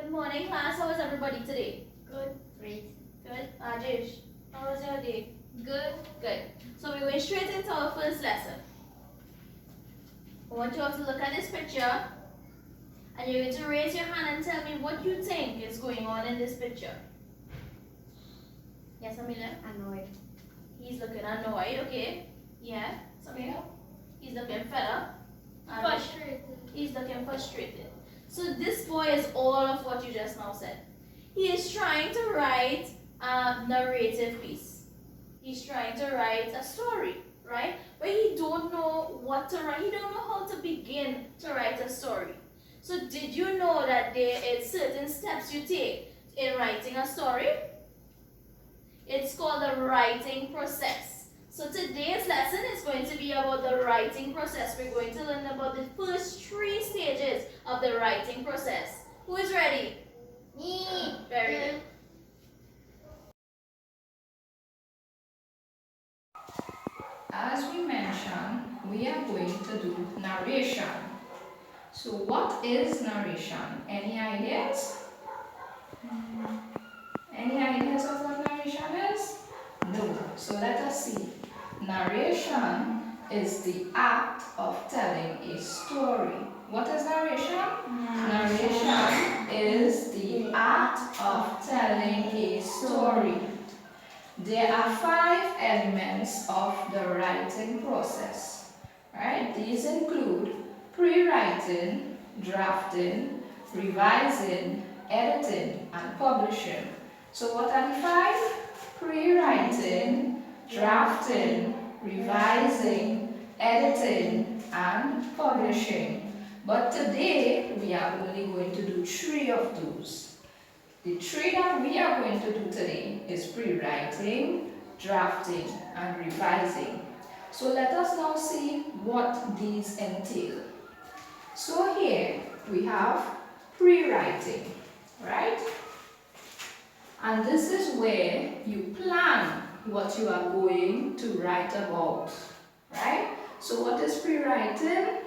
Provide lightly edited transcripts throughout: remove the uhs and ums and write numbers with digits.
Good morning, class. How is everybody today? Good. Great. Good. Ajish, how was your day? Good. Good. So we're going straight into our first lesson. I want you all to look at this picture and you're going to raise your hand and tell me what you think is going on in this picture. Yes, Amelia? Annoyed. He's looking annoyed, okay? Yeah. Samira? He's looking fed up. Frustrated. He's looking frustrated. So this boy is all of what you just now said. He is trying to write a narrative piece. He's trying to write a story, right? But he don't know what to write. He don't know how to begin to write a story. So did you know that there is certain steps you take in writing a story? It's called the writing process. So today's lesson is going to be about the writing process. We're going to learn about the first 3 stages of the writing process. Who is ready? Me. Very good. As we mentioned, we are going to do narration. So what is narration? Any ideas? Any ideas of what narration is? No. So let us see. Narration is the act of telling a story. What is narration? Narration is the act of telling a story. There are 5 elements of the writing process, right? These include pre-writing, drafting, revising, editing, and publishing. So what are the 5? Pre-writing, drafting, revising, editing, and publishing. But today, we are only going to do 3 of those. The 3 that we are going to do today is pre-writing, drafting, and revising. So let us now see what these entail. So here we have pre-writing, right? And this is where you plan what you are going to write about, right? So what is pre-writing?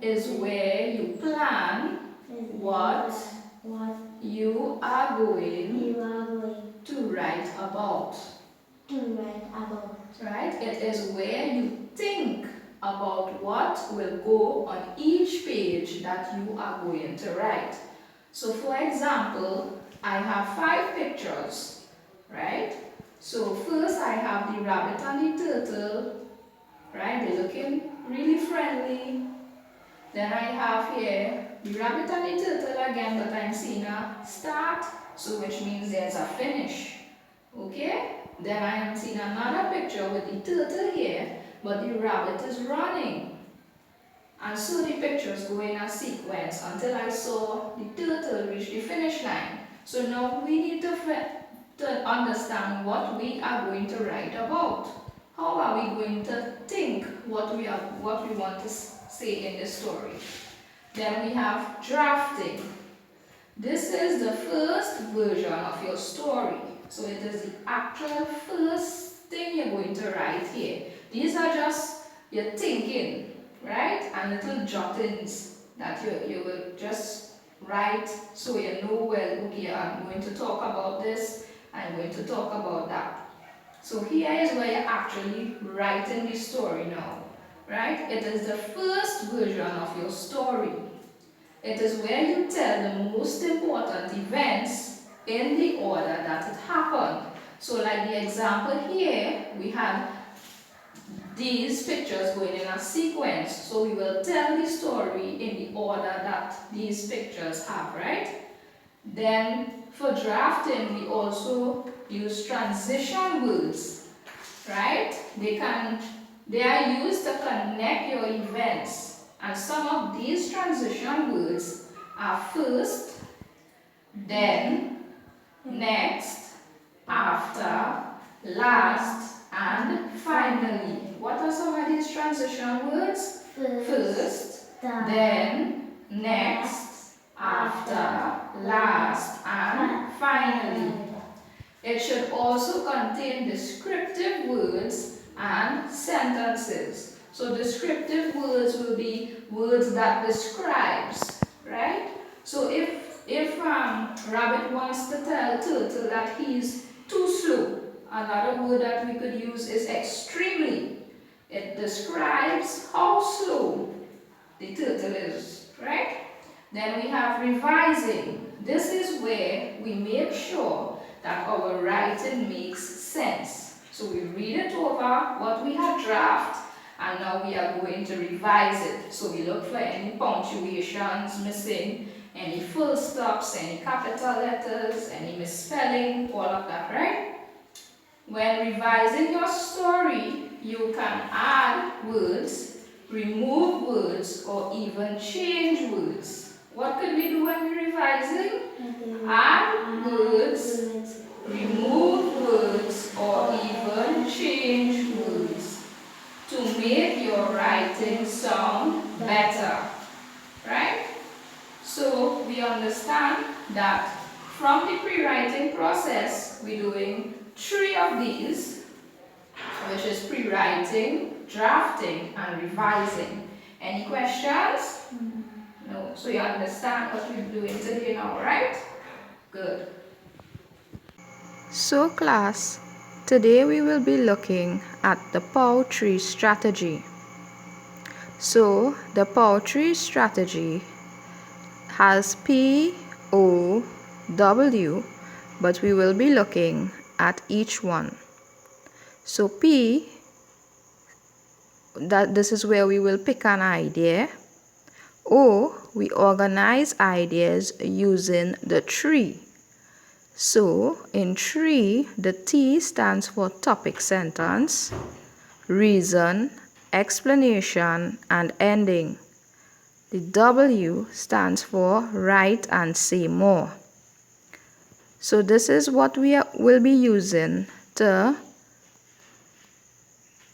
Is where you plan what you are going to write about. Right? It is where you think about what will go on each page that you are going to write. So for example, I have 5 pictures, right? So first I have the rabbit and the turtle, right? They're looking really friendly. Then I have here the rabbit and the turtle again, but I'm seeing a start, so which means there's a finish. Okay? Then I am seeing another picture with the turtle here, but the rabbit is running. And so the pictures go in a sequence until I saw the turtle reach the finish line. So now we need to understand what we are going to write about. How are we going to think what we want to say in this story? Then we have drafting. This is the first version of your story. So it is the actual first thing you're going to write here. These are just your thinking, right? And little jottings that you will just write so you know, well, okay, I'm going to talk about this, I'm going to talk about that. So here is where you're actually writing the story now, right? It is the first version of your story. It is where you tell the most important events in the order that it happened. So like the example here, we have these pictures going in a sequence. So we will tell the story in the order that these pictures have, right? Then for drafting, we also use transition words, right? They are used to connect your events. And some of these transition words are first, then, next, after, last, and finally. What are some of these transition words? First, then, next, after, last, and finally. It should also contain descriptive words and sentences. So descriptive words will be words that describes, right? So if if rabbit wants to tell turtle that he's too slow, another word that we could use is extremely. It describes how slow the turtle is, right? Then we have revising. This is where we make sure that our writing makes sense. So we read it over, what we had draft, and now we are going to revise it. So we look for any punctuations missing, any full stops, any capital letters, any misspelling, all of that, right? When revising your story, you can add words, remove words, or even change words. What could we do when we're revising? Add words, remove words, or even change words to make your writing sound better, right? So we understand that from the pre-writing process, we're doing 3 of these, which is pre-writing, drafting, and revising. Any questions? No. So you understand what we're doing today now, right? Good. So class, today we will be looking at the poetry strategy. So the poetry strategy has P, O, W, but we will be looking at each one. So P, this is where we will pick an idea. O, we organize ideas using the tree. So in tree, the T stands for topic sentence, reason, explanation, and ending. The W stands for write and say more. So this is what we will be using to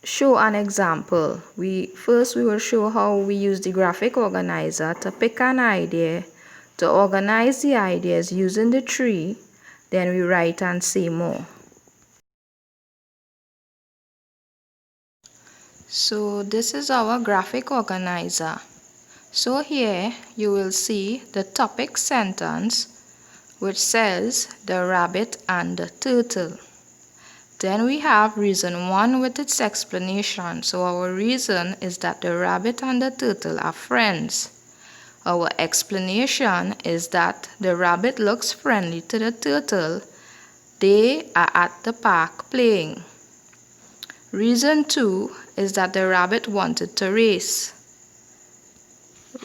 show an example. First we will show how we use the graphic organizer to pick an idea, to organize the ideas using the tree, then we write and say more. So this is our graphic organizer. So here you will see the topic sentence which says the rabbit and the turtle. Then we have reason 1 with its explanation. So our reason is that the rabbit and the turtle are friends. Our explanation is that the rabbit looks friendly to the turtle. They are at the park playing. Reason 2 is that the rabbit wanted to race.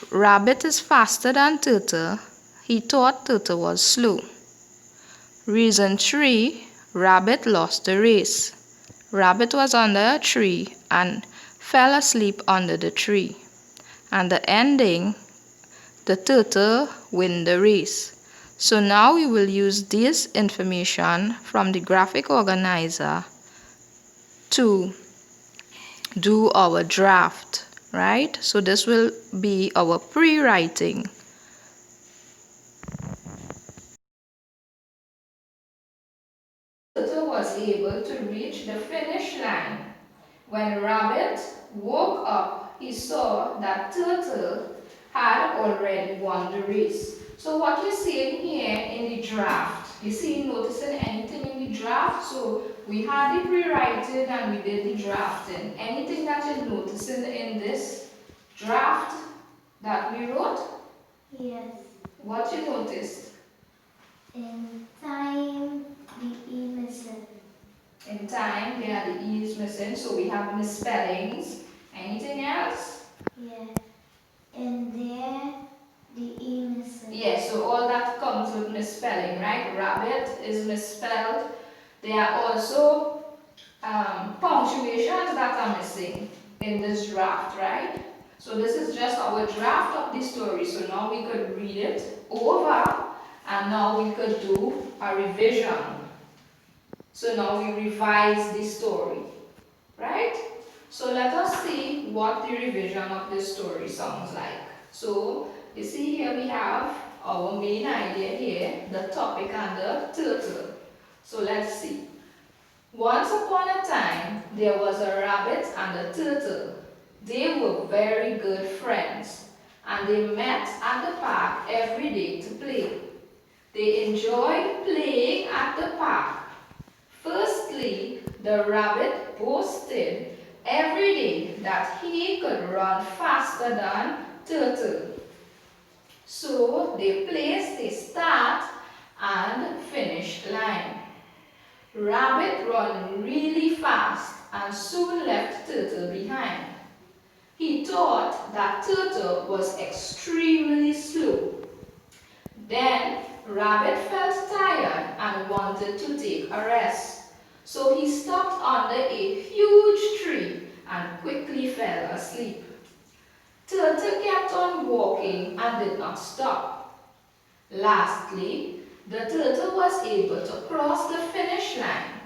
Rabbit is faster than turtle. He thought turtle was slow. Reason 3, rabbit lost the race. Rabbit was under a tree and fell asleep under the tree. And the ending, the turtle win the race. So now we will use this information from the graphic organizer to do our draft, right? So this will be our pre-writing. Turtle was able to reach the finish line. When Rabbit woke up, he saw that Turtle had already won the race. So what you're seeing here in the draft, noticing anything in the draft? So we had the pre-writing and we did the drafting. Anything that you're noticing in this draft that we wrote? Yes. What you noticed? In time, the E missing. In time, there are the E's missing, so we have misspellings. Anything else? Yeah. In there, the E missing. Yes, so all that comes with misspelling, right? Rabbit is misspelled. There are also punctuations that are missing in this draft, right? So this is just our draft of the story. So now we could read it over and now we could do a revision. So now we revise the story, right? So let us see what the revision of this story sounds like. So you see here we have our main idea here, the topic and the turtle. So let's see. Once upon a time, there was a rabbit and a turtle. They were very good friends and they met at the park every day to play. They enjoyed playing at the park. Firstly, the rabbit boasted every day that he could run faster than Turtle. So they placed a start and finish line. Rabbit ran really fast and soon left Turtle behind. He thought that Turtle was extremely slow. Then Rabbit felt tired and wanted to take a rest. So he stopped under a huge tree and quickly fell asleep. Turtle kept on walking and did not stop. Lastly, the turtle was able to cross the finish line.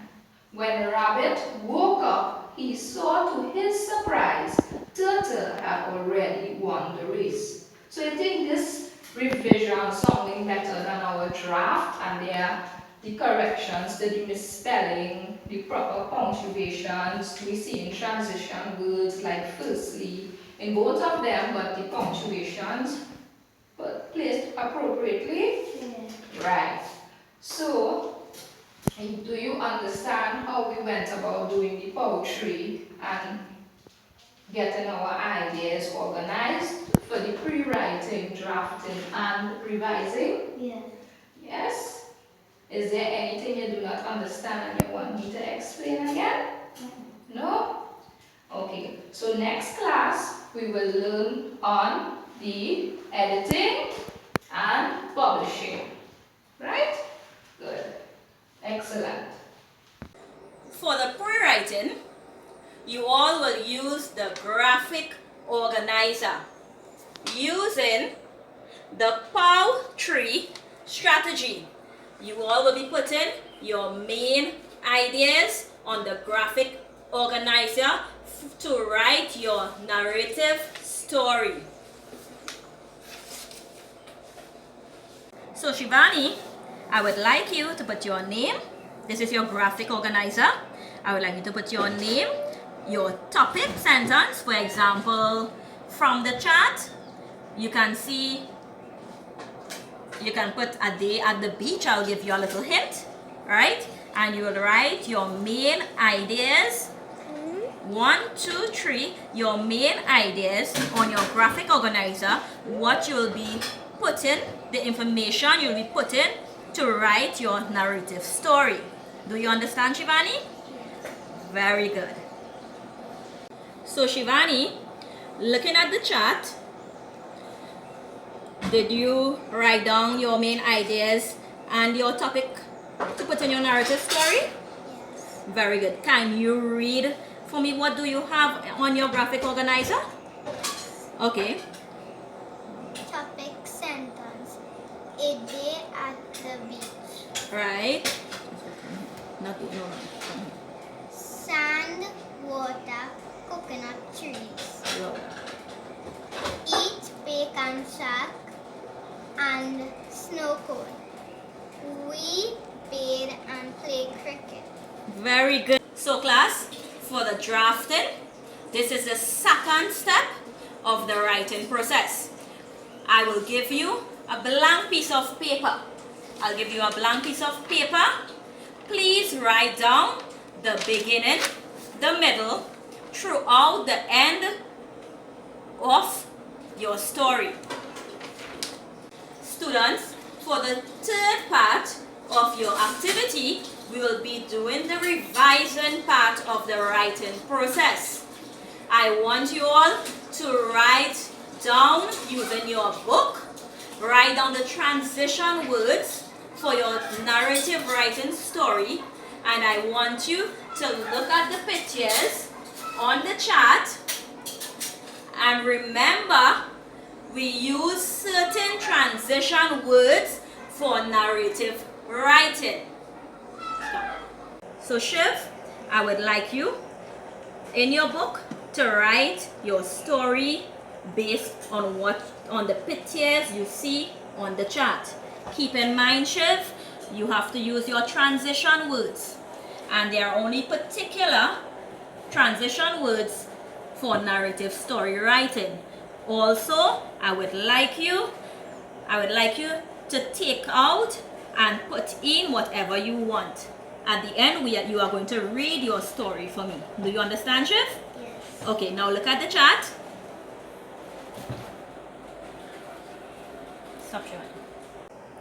When Rabbit woke up, he saw to his surprise, Turtle had already won the race. So I think this revision sounding better than our draft, and there the corrections, the misspelling, the proper punctuations we see in transition words like firstly in both of them, but the punctuations but placed appropriately. Yeah. Right. So do you understand how we went about doing the poetry and getting our ideas organized for the pre-writing, drafting, and revising? Yeah. Yes? Is there anything you do not understand and you want me to explain again? No? Okay, so next class we will learn on the editing and publishing. Right? Good. Excellent. For the pre-writing, you all will use the graphic organizer using the POW tree strategy. You all will be putting your main ideas on the graphic organizer to write your narrative story. So Shivani, I would like you to put your name. This is your graphic organizer. I would like you to put your name, your topic sentence. For example, from the chart, you can see, you can put a day at the beach. I'll give you a little hint, right? And you will write your main ideas. 1, 2, 3, your main ideas on your graphic organizer, what you will be putting, the information you'll be putting to write your narrative story. Do you understand, Shivani? Very good. So Shivani, looking at the chart, did you write down your main ideas and your topic to put in your narrative story? Yes. Very good. Can you read for me what do you have on your graphic organizer? Okay. Topic sentence. A day at the beach. Right. No. Sand, water, coconut trees. No. Eat bacon shack and snow cone. We bathe and play cricket. Very good. So class, for the drafting, this is the second step of the writing process. I will give you a blank piece of paper. I'll give you a blank piece of paper. Please write down the beginning, the middle, throughout the end of your story. Students, for the third part of your activity, we will be doing the revising part of the writing process. I want you all to write down using your book, write down the transition words for your narrative writing story, and I want you to look at the pictures on the chart and remember we use certain transition words for narrative writing. So Shiv, I would like you in your book to write your story based on the pictures you see on the chart. Keep in mind, Shiv, you have to use your transition words, and there are only particular transition words for narrative story writing. Also, I would like you to take out and put in whatever you want. At the end, you are going to read your story for me. Do you understand, Shiv? Yes. Okay, now look at the chat. Stop showing.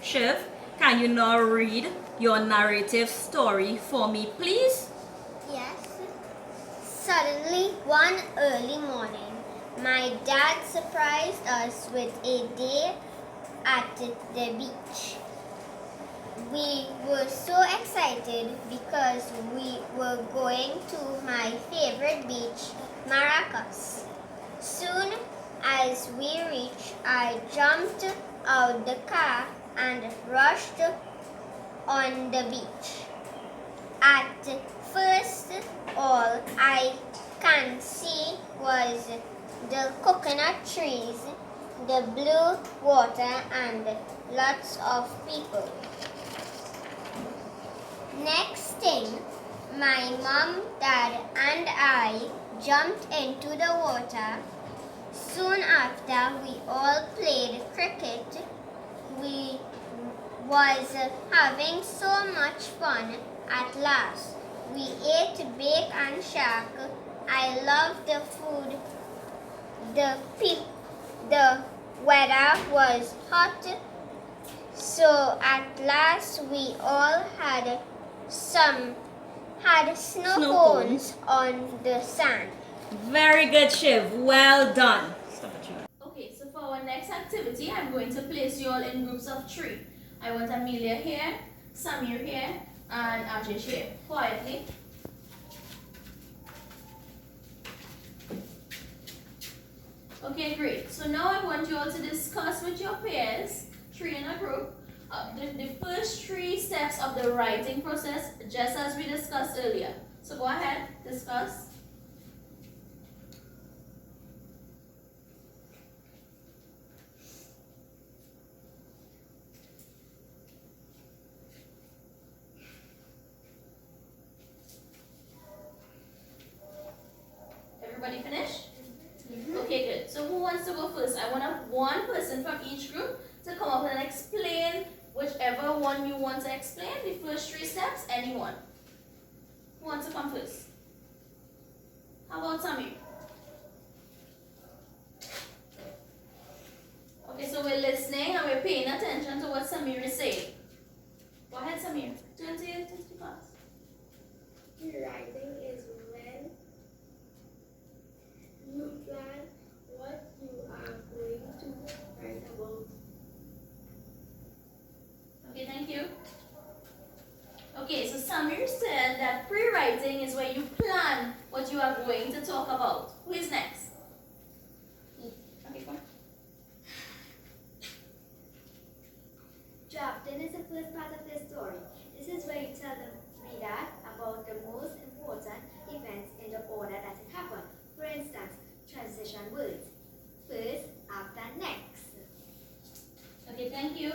Shiv, can you now read your narrative story for me, please? Yes. Suddenly, one early morning, my dad surprised us with a day at the beach. We were so excited because we were going to my favorite beach, Maracas. Soon as we reached, I jumped out the car and rushed on the beach. At first, all I can see was the coconut trees, the blue water, and lots of people. Next thing, my mom, dad, and I jumped into the water. Soon after, we all played cricket. We was having so much fun at last. We ate bake and shark. I loved the food. The weather was hot. So at last we all had snow Snow cones on the sand. Very good, Shiv. Well done. Stop it, Shiv. Okay, so for our next activity, I'm going to place you all in groups of 3. I want Amelia here, Samir here, and Ajish here. Quietly. Okay, great. So now I want you all to discuss with your peers, 3 in a group, the first 3 steps of the writing process, just as we discussed earlier. So go ahead, discuss. Everybody finish? Okay, good. So who wants to go first? I want one person from each group to come up and explain whichever one you want to explain, the first 3 steps, anyone. Who wants to come first? How about Samir? Okay, so we're listening and we're paying attention to what Samir is saying. Go ahead, Samir. Turn to your class. Writing is when you plan what you are going to write about. Okay, thank you. Okay, so Samir said that pre-writing is where you plan what you are going to talk about. Who is next? Okay, go on. Drafting is the first part of the story. This is where you tell the reader about the most important events in the order that it happened. For instance, transition words. First, after, next. Okay, thank you.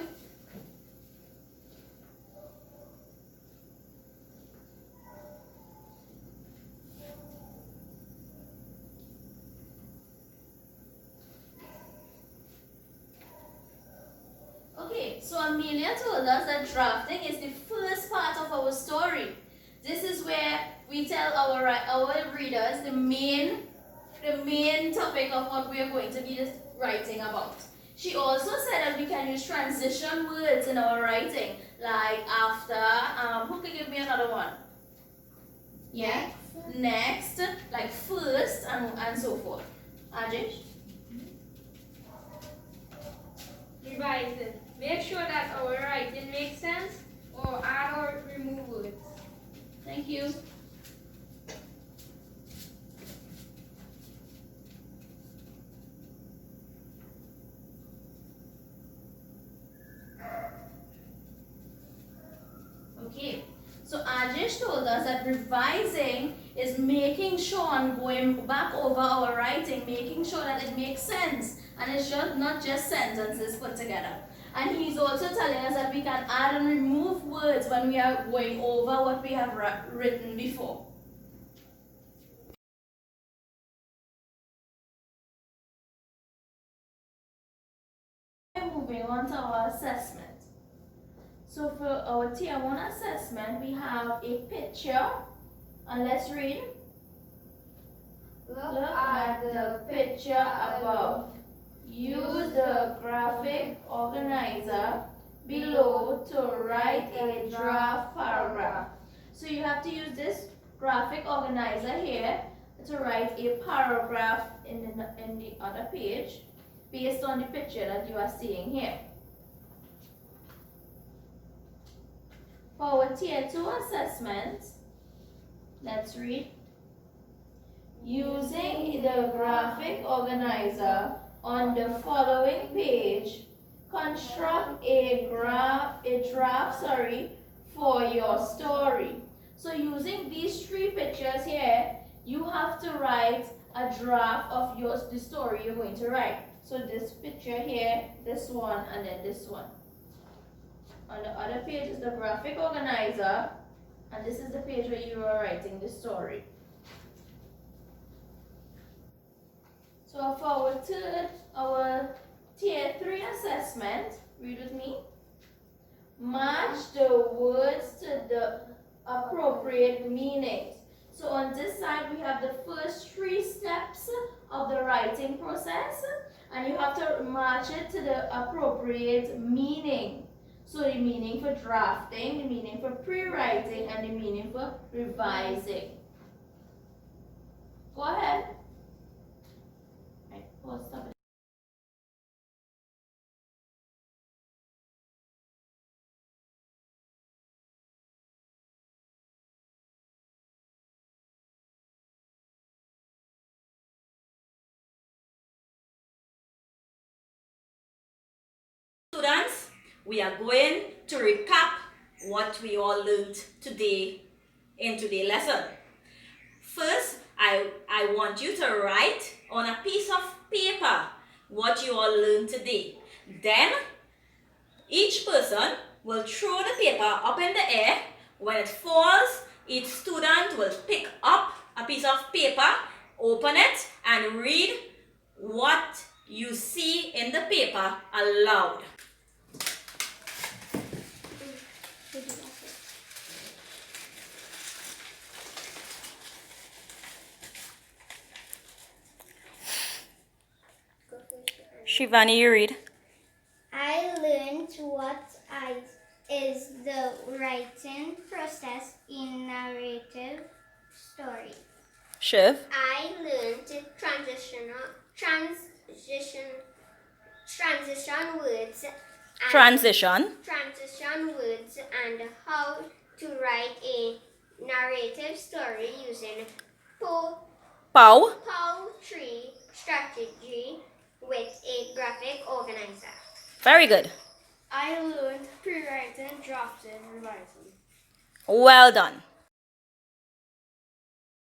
Okay, so Amelia told us that drafting is the first part of our story. This is where we tell our readers the main topic of what we are going to be writing about. She also said that we can use transition words in our writing, like after, who could give me another one? Yeah? Next, like first, and so forth. Ajish? Revising. Make sure that our writing makes sense or add or remove words. Thank you. Okay, so Ajish told us that revising is making sure and going back over our writing, making sure that it makes sense and it's just not just sentences put together. And he's also telling us that we can add and remove words when we are going over what we have written before. Moving on to our assessment. So for our tier 1 assessment, we have a picture, and let's read. Look at the picture above. Use the graphic organizer below to write a draft paragraph. So you have to use this graphic organizer here to write a paragraph in the other page based on the picture that you are seeing here. For our tier 2 assessment, let's read. Using the graphic organizer on the following page, construct a draft for your story. So using these 3 pictures here, you have to write a draft of the story you're going to write. So this picture here, this one, and then this one. On the other page is the graphic organizer, and this is the page where you are writing the story. So for our tier 3 assessment, read with me. Match the words to the appropriate meanings. So on this side, we have the first 3 steps of the writing process, and you have to match it to the appropriate meaning. So the meaning for drafting, the meaning for pre-writing, and the meaning for revising. Go ahead. Right, pause, stop it. Students, we are going to recap what we all learned today in today's lesson. First, I want you to write on a piece of paper what you all learned today. Then, each person will throw the paper up in the air. When it falls, each student will pick up a piece of paper, open it, and read what you see in the paper aloud. Shivani, you read. I learned is the writing process in narrative story. Shiv. I learned transition words and how to write a narrative story using poetry strategy with a graphic organizer. Very good. I learned pre-writing, drafting, revising. Well done.